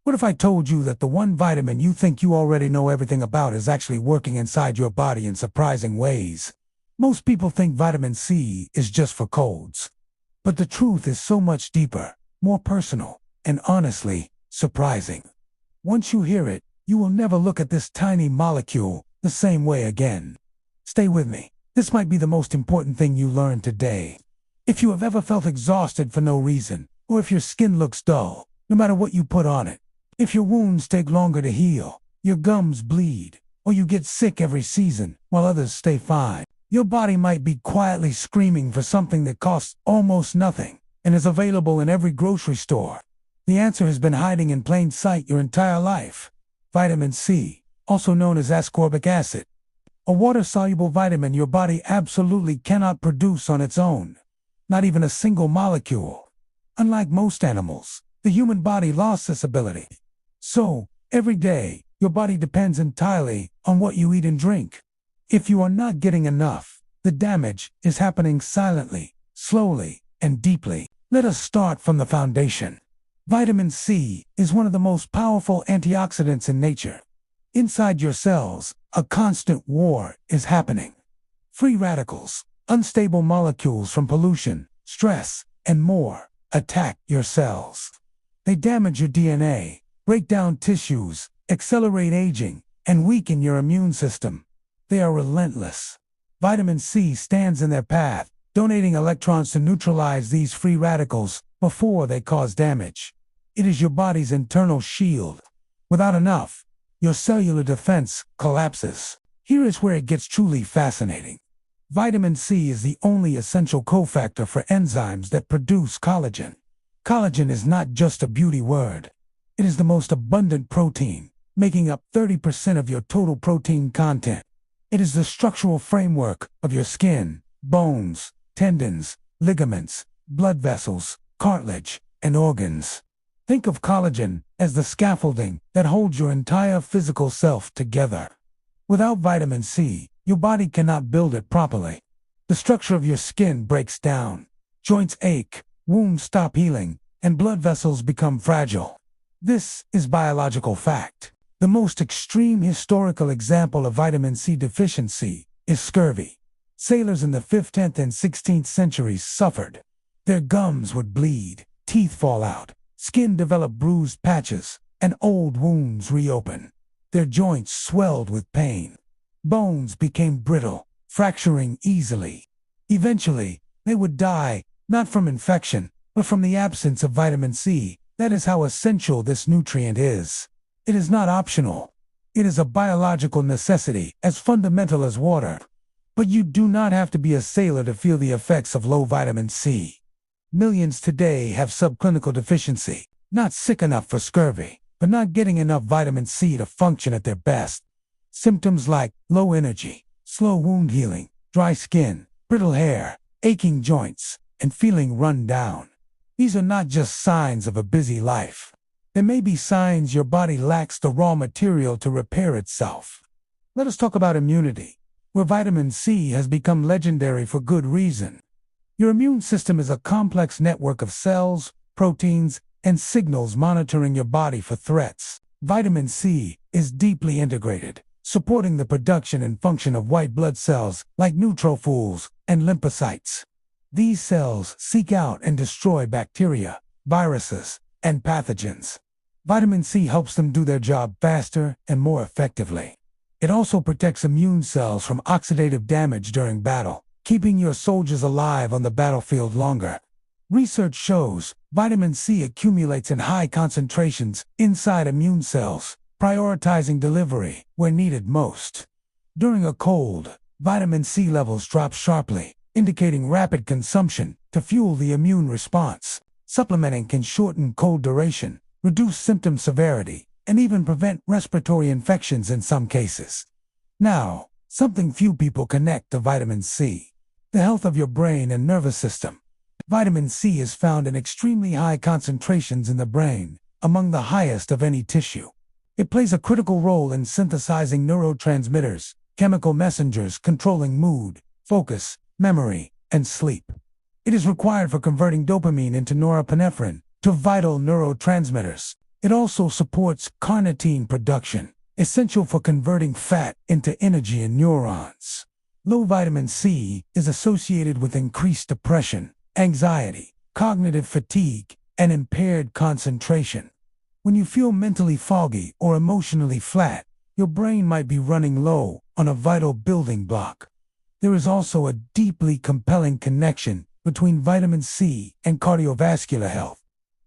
What if I told you that the one vitamin you think you already know everything about is actually working inside your body in surprising ways? Most people think vitamin C is just for colds. But the truth is so much deeper, more personal, and honestly, surprising. Once you hear it, you will never look at this tiny molecule the same way again. Stay with me. This might be the most important thing you learn today. If you have ever felt exhausted for no reason, or if your skin looks dull, no matter what you put on it, if your wounds take longer to heal, your gums bleed, or you get sick every season while others stay fine, your body might be quietly screaming for something that costs almost nothing and is available in every grocery store. The answer has been hiding in plain sight your entire life. Vitamin C, also known as ascorbic acid, a water-soluble vitamin your body absolutely cannot produce on its own. Not even a single molecule. Unlike most animals, the human body lost this ability. So, every day, your body depends entirely on what you eat and drink. If you are not getting enough, the damage is happening silently, slowly, and deeply. Let us start from the foundation. Vitamin C is one of the most powerful antioxidants in nature. Inside your cells, a constant war is happening. Free radicals, unstable molecules from pollution, stress, and more, attack your cells. They damage your DNA, break down tissues, accelerate aging, and weaken your immune system. They are relentless. Vitamin C stands in their path, donating electrons to neutralize these free radicals before they cause damage. It is your body's internal shield. Without enough, your cellular defense collapses. Here is where it gets truly fascinating. Vitamin C is the only essential cofactor for enzymes that produce collagen. Collagen is not just a beauty word. It is the most abundant protein, making up 30% of your total protein content. It is the structural framework of your skin, bones, tendons, ligaments, blood vessels, cartilage, and organs. Think of collagen as the scaffolding that holds your entire physical self together. Without vitamin C, your body cannot build it properly. The structure of your skin breaks down. Joints ache, wounds stop healing, and blood vessels become fragile. This is biological fact. The most extreme historical example of vitamin C deficiency is scurvy. Sailors in the 5th, 10th, and 16th centuries suffered. Their gums would bleed, teeth fall out, skin develop bruised patches, and old wounds reopen. Their joints swelled with pain. Bones became brittle, fracturing easily. Eventually, they would die, not from infection, but from the absence of vitamin C. That is how essential this nutrient is. It is not optional. It is a biological necessity, as fundamental as water. But you do not have to be a sailor to feel the effects of low vitamin C. Millions today have subclinical deficiency, not sick enough for scurvy, but not getting enough vitamin C to function at their best. Symptoms like low energy, slow wound healing, dry skin, brittle hair, aching joints, and feeling run down. These are not just signs of a busy life. They may be signs your body lacks the raw material to repair itself. Let us talk about immunity, where vitamin C has become legendary for good reason. Your immune system is a complex network of cells, proteins, and signals monitoring your body for threats. Vitamin C is deeply integrated, supporting the production and function of white blood cells like neutrophils and lymphocytes. These cells seek out and destroy bacteria, viruses, and pathogens. Vitamin C helps them do their job faster and more effectively. It also protects immune cells from oxidative damage during battle, keeping your soldiers alive on the battlefield longer. Research shows vitamin C accumulates in high concentrations inside immune cells, prioritizing delivery where needed most. During a cold, vitamin C levels drop sharply, indicating rapid consumption to fuel the immune response. Supplementing can shorten cold duration, reduce symptom severity, and even prevent respiratory infections in some cases. Now, something few people connect to vitamin C: the health of your brain and nervous system. Vitamin C is found in extremely high concentrations in the brain, among the highest of any tissue. It plays a critical role in synthesizing neurotransmitters, chemical messengers controlling mood, focus, memory, and sleep. It is required for converting dopamine into norepinephrine, to vital neurotransmitters. It also supports carnitine production, essential for converting fat into energy in neurons. Low vitamin C is associated with increased depression, anxiety, cognitive fatigue, and impaired concentration. When you feel mentally foggy or emotionally flat, your brain might be running low on a vital building block. There is also a deeply compelling connection between vitamin C and cardiovascular health.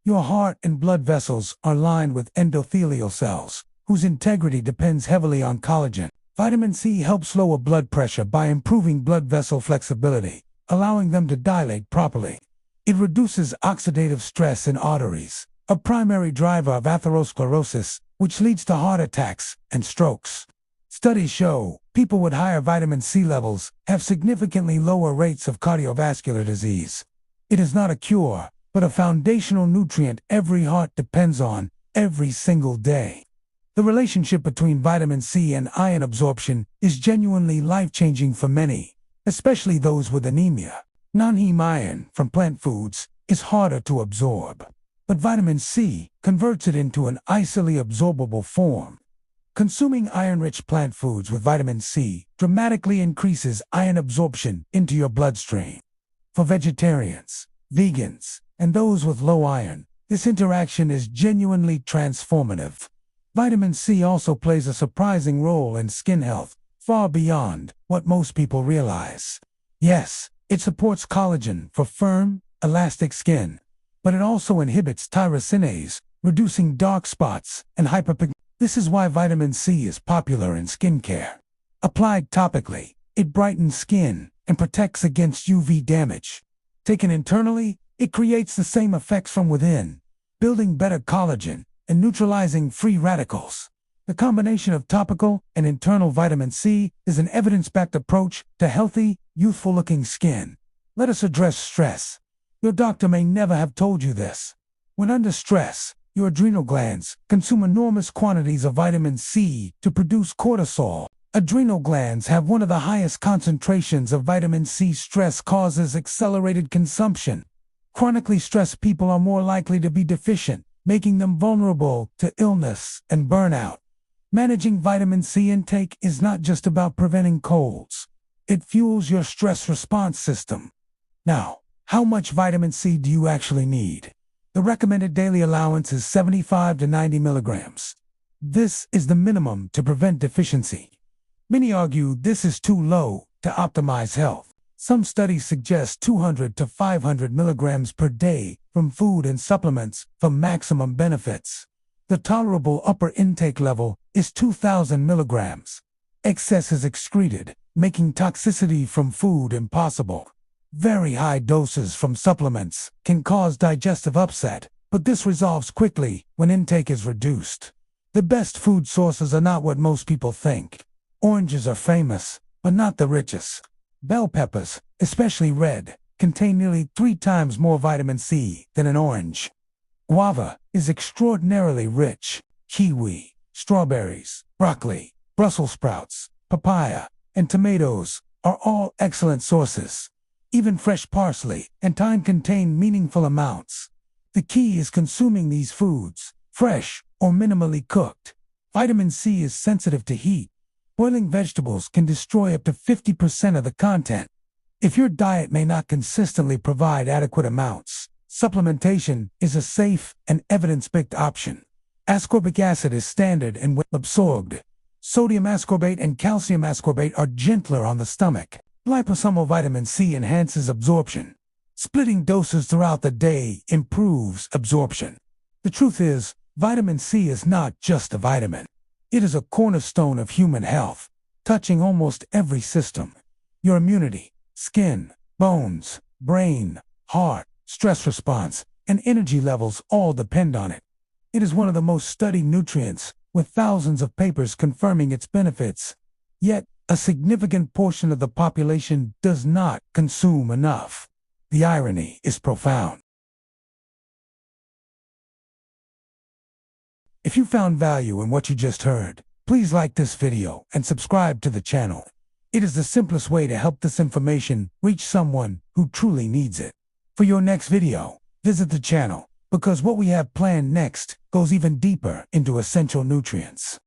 Your heart and blood vessels are lined with endothelial cells, whose integrity depends heavily on collagen. Vitamin C helps lower blood pressure by improving blood vessel flexibility, allowing them to dilate properly. It reduces oxidative stress in arteries, a primary driver of atherosclerosis, which leads to heart attacks and strokes. Studies show people with higher vitamin C levels have significantly lower rates of cardiovascular disease. It is not a cure, but a foundational nutrient every heart depends on every single day. The relationship between vitamin C and iron absorption is genuinely life-changing for many, especially those with anemia. Non-heme iron from plant foods is harder to absorb, but vitamin C converts it into an easily absorbable form. Consuming iron-rich plant foods with vitamin C dramatically increases iron absorption into your bloodstream. For vegetarians, vegans, and those with low iron, this interaction is genuinely transformative. Vitamin C also plays a surprising role in skin health, far beyond what most people realize. Yes, it supports collagen for firm, elastic skin, but it also inhibits tyrosinase, reducing dark spots and hyperpigmentation. This is why vitamin C is popular in skincare. Applied topically, it brightens skin and protects against UV damage. Taken internally, it creates the same effects from within, building better collagen and neutralizing free radicals. The combination of topical and internal vitamin C is an evidence-backed approach to healthy, youthful-looking skin. Let us address stress. Your doctor may never have told you this. When under stress, your adrenal glands consume enormous quantities of vitamin C to produce cortisol. Adrenal glands have one of the highest concentrations of vitamin C. Stress causes accelerated consumption. Chronically stressed people are more likely to be deficient, making them vulnerable to illness and burnout. Managing vitamin C intake is not just about preventing colds. It fuels your stress response system. Now, how much vitamin C do you actually need? The recommended daily allowance is 75 to 90 milligrams. This is the minimum to prevent deficiency. Many argue this is too low to optimize health. Some studies suggest 200 to 500 milligrams per day from food and supplements for maximum benefits. The tolerable upper intake level is 2,000 milligrams. Excess is excreted, making toxicity from food impossible. Very high doses from supplements can cause digestive upset, but this resolves quickly when intake is reduced. The best food sources are not what most people think. Oranges are famous, but not the richest. Bell peppers, especially red, contain nearly 3 times more vitamin C than an orange. Guava is extraordinarily rich. Kiwi, strawberries, broccoli, Brussels sprouts, papaya, and tomatoes are all excellent sources. Even fresh parsley and thyme contain meaningful amounts. The key is consuming these foods, fresh or minimally cooked. Vitamin C is sensitive to heat. Boiling vegetables can destroy up to 50% of the content. If your diet may not consistently provide adequate amounts, supplementation is a safe and evidence-backed option. Ascorbic acid is standard and well absorbed. Sodium ascorbate and calcium ascorbate are gentler on the stomach. Liposomal vitamin C enhances absorption. Splitting doses throughout the day improves absorption. The truth is, vitamin C is not just a vitamin. It is a cornerstone of human health, touching almost every system. Your immunity, skin, bones, brain, heart, stress response, and energy levels all depend on it. It is one of the most studied nutrients, with thousands of papers confirming its benefits. Yet, a significant portion of the population does not consume enough. The irony is profound. If you found value in what you just heard, please like this video and subscribe to the channel. It is the simplest way to help this information reach someone who truly needs it. For your next video, visit the channel because what we have planned next goes even deeper into essential nutrients.